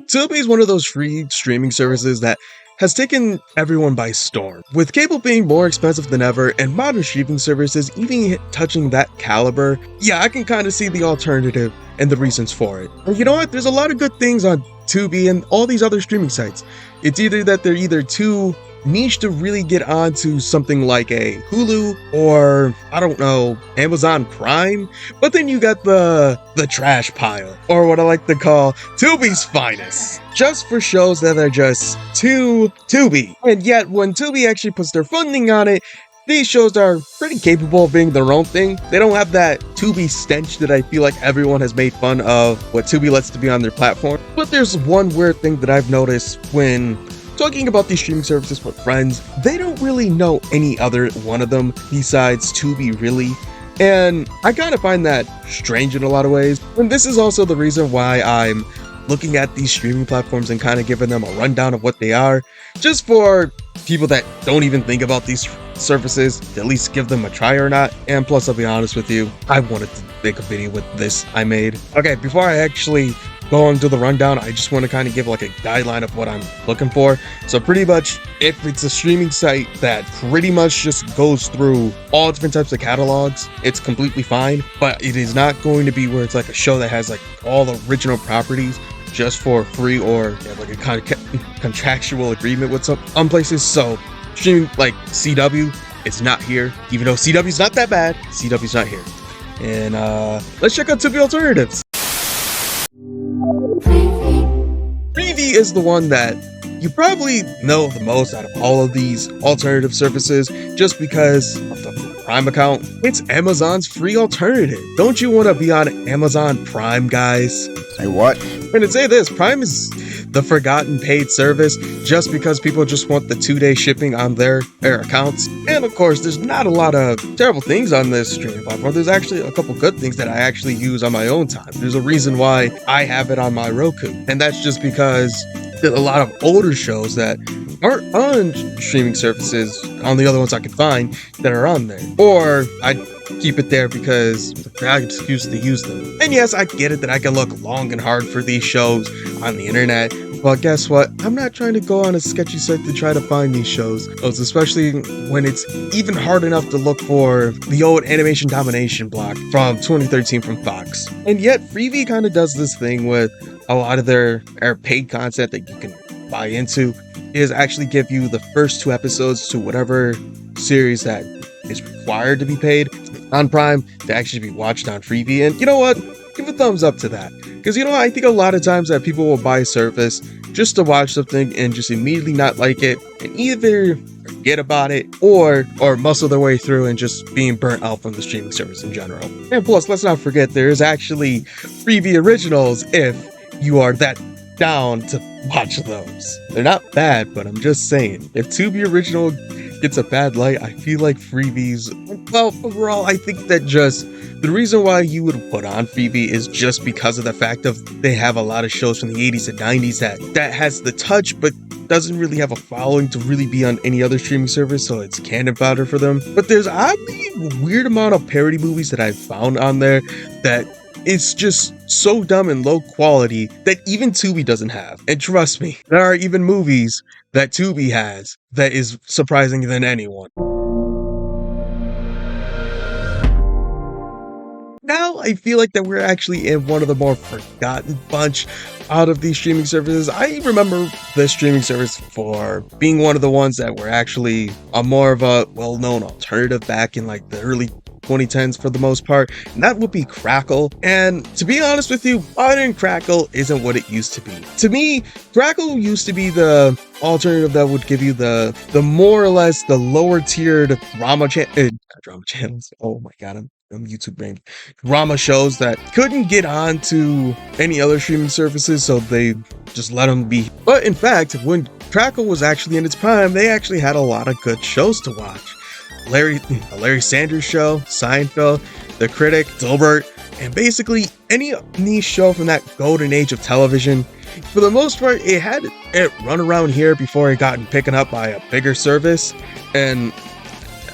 Tubi is one of those free streaming services that has taken everyone by storm. With cable being more expensive than ever and modern streaming services even touching that caliber, yeah, I can kind of see the alternative and the reasons for it. And you know what? There's a lot of good things on Tubi and all these other streaming sites. It's either that they're either too niche to really get onto something like a Hulu or, I don't know, Amazon Prime, but then you got the trash pile, or what I like to call Tubi's finest, just for shows that are just too Tubi. And yet when Tubi actually puts their funding on it, these shows are pretty capable of being their own thing. They don't have that Tubi stench that I feel like everyone has made fun of what Tubi lets to be on their platform. But there's one weird thing that I've noticed when talking about these streaming services with friends. They don't really know any other one of them besides Tubi, really. And I kind of find that strange in a lot of ways. And this is also the reason why I'm looking at these streaming platforms and kind of giving them a rundown of what they are, just for people that don't even think about these services to at least give them a try or not. And plus, I'll be honest with you, I wanted to make a video with this I made. Okay, before I actually go into the rundown, I just want to kind of give like a guideline of what I'm looking for. So pretty much, if it's a streaming site that pretty much just goes through all different types of catalogs, it's completely fine. But it is not going to be where it's like a show that has like all the original properties just for free, or like a kind of contractual agreement with some places. So streaming like CW, it's not here. Even though CW's not that bad, CW's not here. And let's check out Tubi Alternatives. Freevee is the one that you probably know the most out of all of these alternative services, just because of the Prime account. It's Amazon's free alternative. Don't you want to be on Amazon Prime, guys? Say what? I'm gonna say this, Prime is the forgotten paid service just because people just want the 2-day shipping on their accounts. And of course, there's not a lot of terrible things on this streaming platform. There's actually a couple good things that I actually use on my own time. There's a reason why I have it on my Roku, and that's just because there's a lot of older shows that aren't on streaming services, on the other ones I can find, that are on there. Or I keep it there because I have an excuse to use them. And yes, I get it that I can look long and hard for these shows on the internet, but guess what? I'm not trying to go on a sketchy site to try to find these shows, especially when it's even hard enough to look for the old animation domination block from 2013 from Fox. And yet Freevee kind of does this thing with a lot of their paid content that you can buy into, is actually give you the first 2 episodes to whatever series that is required to be paid on Prime to actually be watched on Freevee. And you know what? Give a thumbs up to that. Because you know, I think a lot of times that people will buy a service just to watch something and just immediately not like it and either forget about it or muscle their way through and just being burnt out from the streaming service in general. And plus, let's not forget, there's actually Freevee originals if you are that down to watch those. They're not bad, but I'm just saying, if Tubi original gets a bad light, I feel like Freevee's, well, overall, I think that just the reason why you would put on Freevee is just because of the fact of they have a lot of shows from the 80s and 90s that has the touch, but doesn't really have a following to really be on any other streaming service, so it's cannon fodder for them. But there's oddly a weird amount of parody movies that I've found on there that it's just so dumb and low quality that even Tubi doesn't have. And trust me, there are even movies that Tubi has that is surprising than anyone. Now I feel like that we're actually in one of the more forgotten bunch out of these streaming services. I remember this streaming service for being one of the ones that were actually a more of a well-known alternative back in like the early 2010s for the most part, and that would be Crackle. And to be honest with you, modern Crackle isn't what it used to be. To me, Crackle used to be the alternative that would give you the more or less the lower tiered drama channels. Oh my god, I'm YouTube brain. Drama shows that couldn't get on to any other streaming services, so they just let them be. But in fact, when Crackle was actually in its prime, they actually had a lot of good shows to watch. Larry Sanders Show, Seinfeld, The Critic, Dilbert, and basically any niche show from that golden age of television. For the most part, it had it run around here before it got picked up by a bigger service, and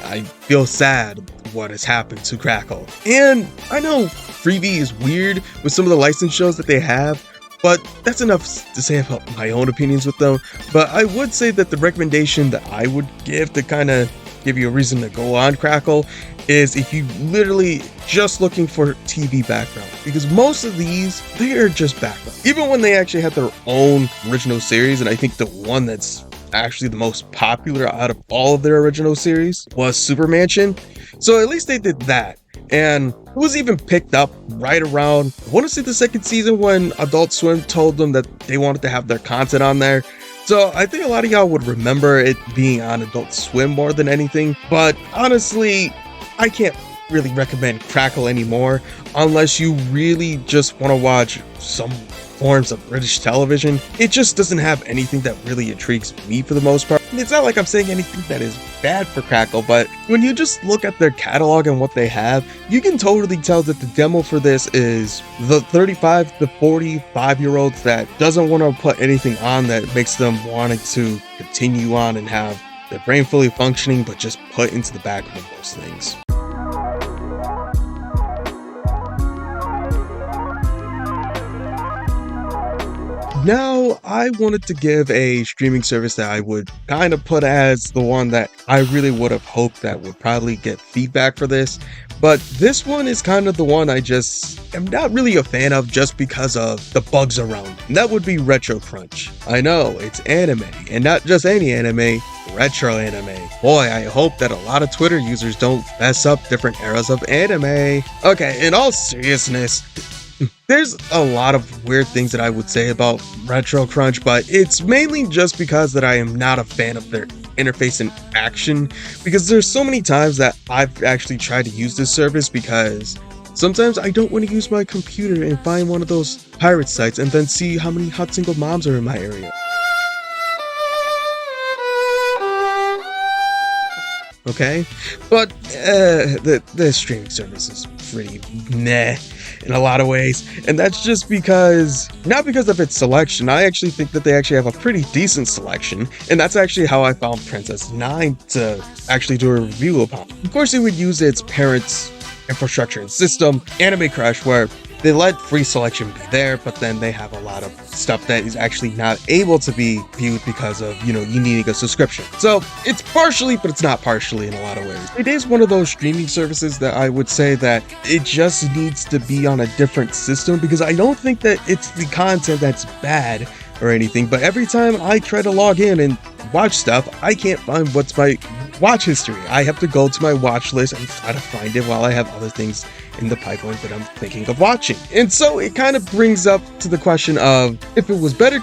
I feel sad what has happened to Crackle. And I know Freevee is weird with some of the licensed shows that they have, But that's enough to say about my own opinions with them. But I would say that the recommendation that I would give to kind of give you a reason to go on Crackle is if you literally just looking for TV background, because most of these, they are just background. Even when they actually have their own original series, and I think the one that's actually the most popular out of all of their original series was Super Mansion. So at least they did that. And it was even picked up right around, I want to say the second season, when Adult Swim told them that they wanted to have their content on there. So I think a lot of y'all would remember it being on Adult Swim more than anything. But honestly, I can't really recommend Crackle anymore unless you really just want to watch some forms of British television. It just doesn't have anything that really intrigues me for the most part. It's not like I'm saying anything that is bad for Crackle, but when you just look at their catalog and what they have, you can totally tell that the demo for this is the 35 to 45-year-olds that doesn't want to put anything on that makes them wanting to continue on and have their brain fully functioning, but just put into the background of those things. Now, I wanted to give a streaming service that I would kind of put as the one that I really would have hoped that would probably get feedback for this. But this one is kind of the one I just am not really a fan of just because of the bugs around it. And that would be Retro Crunch. I know, it's anime, and not just any anime, retro anime. Boy, I hope that a lot of Twitter users don't mess up different eras of anime. Okay, in all seriousness, there's a lot of weird things that I would say about Retro Crunch, but it's mainly just because that I am not a fan of their interface and action, because there's so many times that I've actually tried to use this service because sometimes I don't want to use my computer and find one of those pirate sites and then see how many hot single moms are in my area. Okay, but the streaming service is pretty meh in a lot of ways, and that's just because, not because of its selection. I actually think that they actually have a pretty decent selection, and that's actually how I found Princess 9 to actually do a review upon. Of course, it would use its parents' infrastructure and system, Anime Crush, where they let free selection be there, but then they have a lot of stuff that is actually not able to be viewed because of, you needing a subscription. So it's partially, but it's not partially in a lot of ways. It is one of those streaming services that I would say that it just needs to be on a different system, because I don't think that it's the content that's bad or anything, but every time I try to log in and watch stuff, I can't find what's my watch history. I have to go to my watch list and try to find it while I have other things in the pipeline that I'm thinking of watching. And so it kind of brings up to the question of, if it was better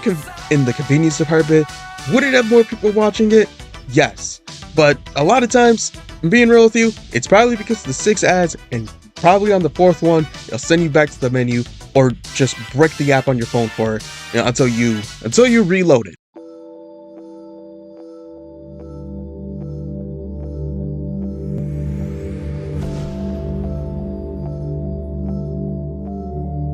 in the convenience department, would it have more people watching it? Yes. But a lot of times, I'm being real with you, it's probably because of the 6 ads, and probably on the 4th one, it'll send you back to the menu, or just break the app on your phone for until you reload it.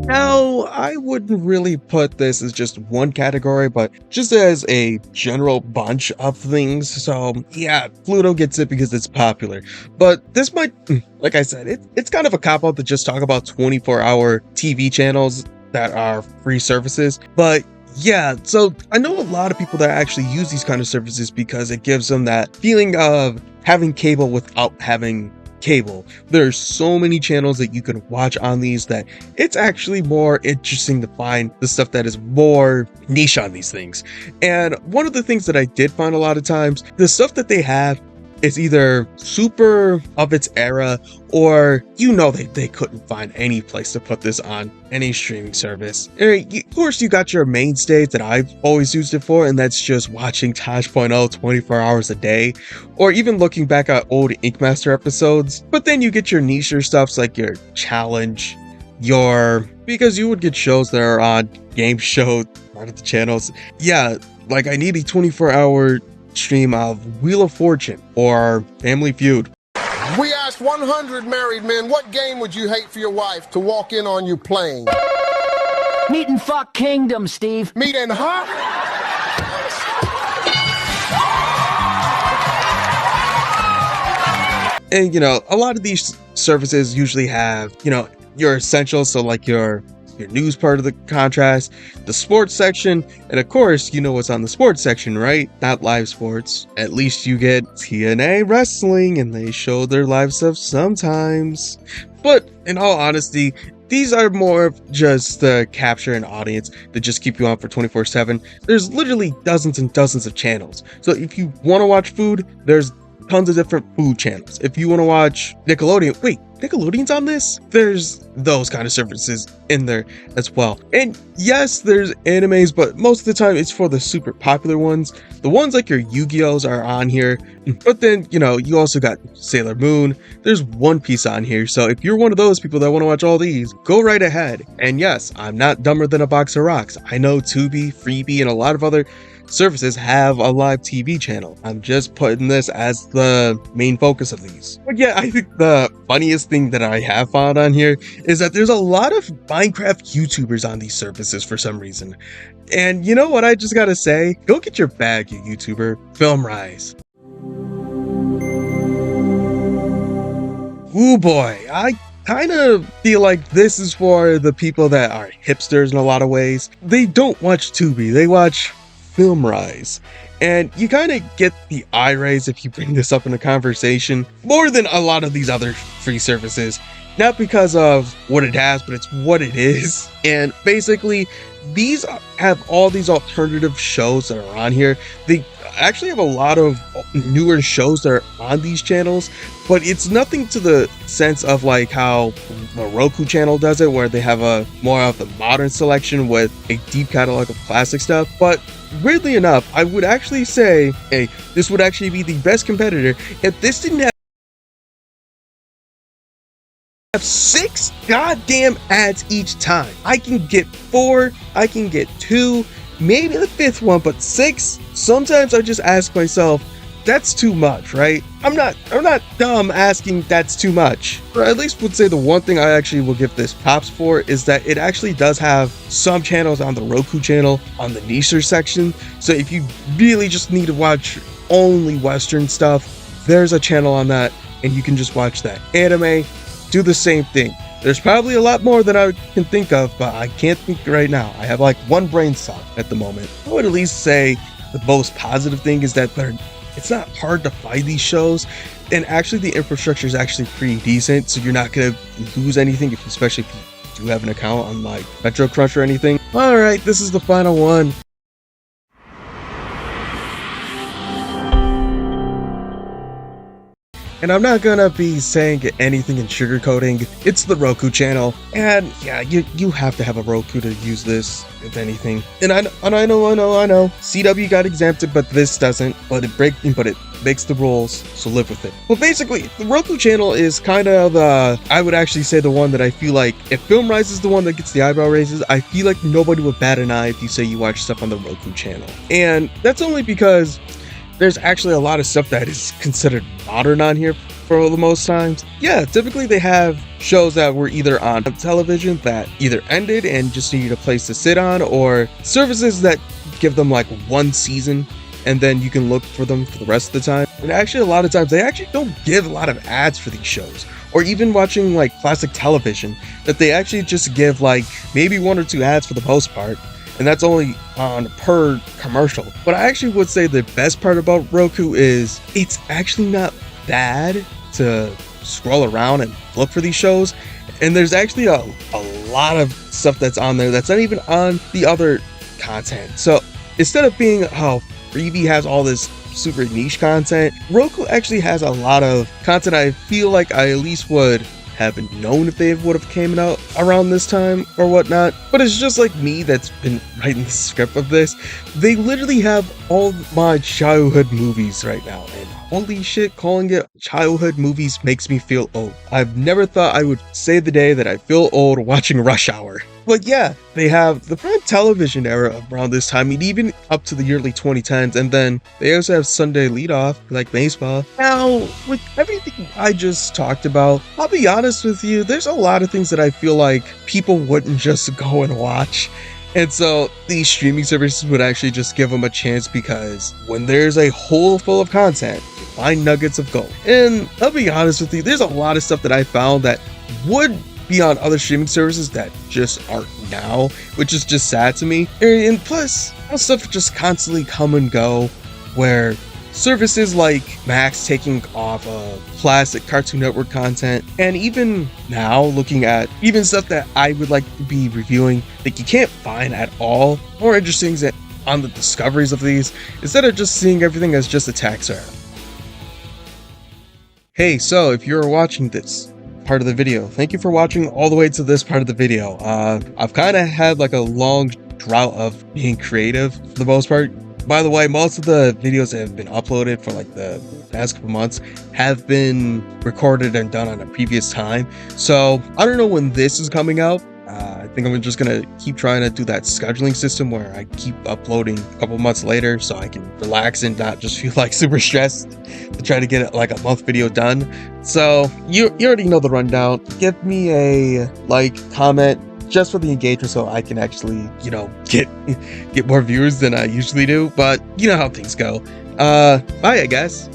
Now, I wouldn't really put this as just one category, but just as a general bunch of things. So yeah, Pluto gets it because it's popular, but this might, like I said, it's kind of a cop-out to just talk about 24-hour TV channels that are free services. But yeah, so I know a lot of people that actually use these kind of services because it gives them that feeling of having cable without having cable. There's so many channels that you can watch on these that it's actually more interesting to find the stuff that is more niche on these things. And one of the things that I did find a lot of times, the stuff that they have is either super of its era, or they couldn't find any place to put this on any streaming service. And of course, you got your mainstays that I've always used it for, and that's just watching Taj.0 24 hours a day, or even looking back at old Ink Master episodes. But then you get your niche stuffs like your Challenge, because you would get shows that are on Game Show, part of the channels. Yeah, like I need a 24-hour stream of Wheel of Fortune or Family Feud. We asked 100 married men, what game would you hate for your wife to walk in on you playing? Meat and fuck kingdom, Steve. Meat and huh? And a lot of these services usually have, your essentials, so like your your news part of the contrast, the sports section, and of course, you know what's on the sports section, right? Not live sports. At least you get TNA wrestling, and they show their live stuff sometimes. But in all honesty, these are more of just to capture an audience that just keep you on for 24/7. There's literally dozens and dozens of channels. So if you want to watch food, there's tons of different food channels. If you want to watch Nickelodeon, wait, Nickelodeon's on this? There's those kind of services in there as well. And yes, there's animes, but most of the time it's for the super popular ones. The ones like your Yu-Gi-Ohs are on here. But then, you know, you also got Sailor Moon. There's One Piece on here. So if you're one of those people that want to watch all these, go right ahead. And yes, I'm not dumber than a box of rocks. I know Tubi, Freebie, and a lot of other services have a live TV channel. I'm just putting this as the main focus of these. But yeah, I think the funniest thing that I have found on here is that there's a lot of Minecraft YouTubers on these services for some reason. And you know what I just gotta say? Go get your bag, you YouTuber. Filmrise. Ooh boy, I kind of feel like this is for the people that are hipsters in a lot of ways. They don't watch Tubi, they watch Filmrise. And you kind of get the eye raise if you bring this up in a conversation more than a lot of these other free services. Not because of what it has, but it's what it is. And basically, these have all these alternative shows that are on here. They actually have a lot of newer shows that are on these channels, but it's nothing to the sense of like how the Roku channel does it, where they have a more of the modern selection with a deep catalog of classic stuff. But weirdly enough, I would actually say, hey, this would actually be the best competitor if this didn't have 6 goddamn ads each time. I can get 4, I can get 2, maybe the 5th one, but 6? Sometimes I just ask myself, that's too much, right? I'm not dumb asking that's too much. Or at least would say the one thing I actually will give this props for is that it actually does have some channels on the Roku channel on the nicher section. So if you really just need to watch only Western stuff, there's a channel on that and you can just watch that. Anime, do the same thing. There's probably a lot more than I can think of, but I can't think right now. I have like one brain cell at the moment. I would at least say the most positive thing is that it's not hard to find these shows, and actually the infrastructure is actually pretty decent, so you're not gonna lose anything, especially if you do have an account on like Metro Crunch or anything. All right, this is the final one. And I'm not gonna be saying anything in sugarcoating. It's the Roku channel, and yeah, you have to have a Roku to use this, if anything. And I know. CW got exempted, but this doesn't. But it makes the rules, so live with it. Well, basically, the Roku channel is kind of I would actually say the one that I feel like, if Filmrise is the one that gets the eyebrow raises, I feel like nobody would bat an eye if you say you watch stuff on the Roku channel. And that's only because there's actually a lot of stuff that is considered modern on here for the most times. Yeah, typically they have shows that were either on television that either ended and just needed a place to sit on, or services that give them like one season and then you can look for them for the rest of the time. And actually a lot of times they actually don't give a lot of ads for these shows, or even watching like classic television, that they actually just give like maybe 1 or 2 ads for the most part. And that's only on per commercial. But I actually would say the best part about Roku is it's actually not bad to scroll around and look for these shows. And there's actually a lot of stuff that's on there that's not even on the other content. So instead of being how Freebie has all this super niche content, Roku actually has a lot of content I feel like I at least would haven't known if they would have came out around this time or whatnot. But it's just like me that's been writing the script of this. They literally have all my childhood movies right now, and holy shit, calling it childhood movies makes me feel old. I've never thought I would say the day that I feel old watching Rush Hour. But yeah, they have the prime television era around this time, and even up to the early 2010s, and then they also have Sunday leadoff, like baseball. Now, with everything I just talked about, I'll be honest with you, there's a lot of things that I feel like people wouldn't just go and watch. And so these streaming services would actually just give them a chance, because when there's a hole full of content, you find nuggets of gold. And I'll be honest with you, there's a lot of stuff that I found that would be on other streaming services that just aren't now, which is just sad to me. And plus, stuff just constantly come and go, where services like Max taking off classic Cartoon Network content, and even now looking at even stuff that I would like to be reviewing that you can't find at all, more interesting on the discoveries of these, instead of just seeing everything as just a tax write. Hey, so if you're watching this part of the video, thank you for watching all the way to this part of the video. I've kind of had like a long drought of being creative for the most part. By the way, most of the videos that have been uploaded for like the past couple months have been recorded and done on a previous time. So I don't know when this is coming out. I think I'm just gonna keep trying to do that scheduling system where I keep uploading a couple months later so I can relax and not just feel like super stressed to try to get it like a month video done. So you already know the rundown. Give me a like, comment, just for the engagement, so I can actually, you know, get more viewers than I usually do. But you know how things go. Bye, I guess.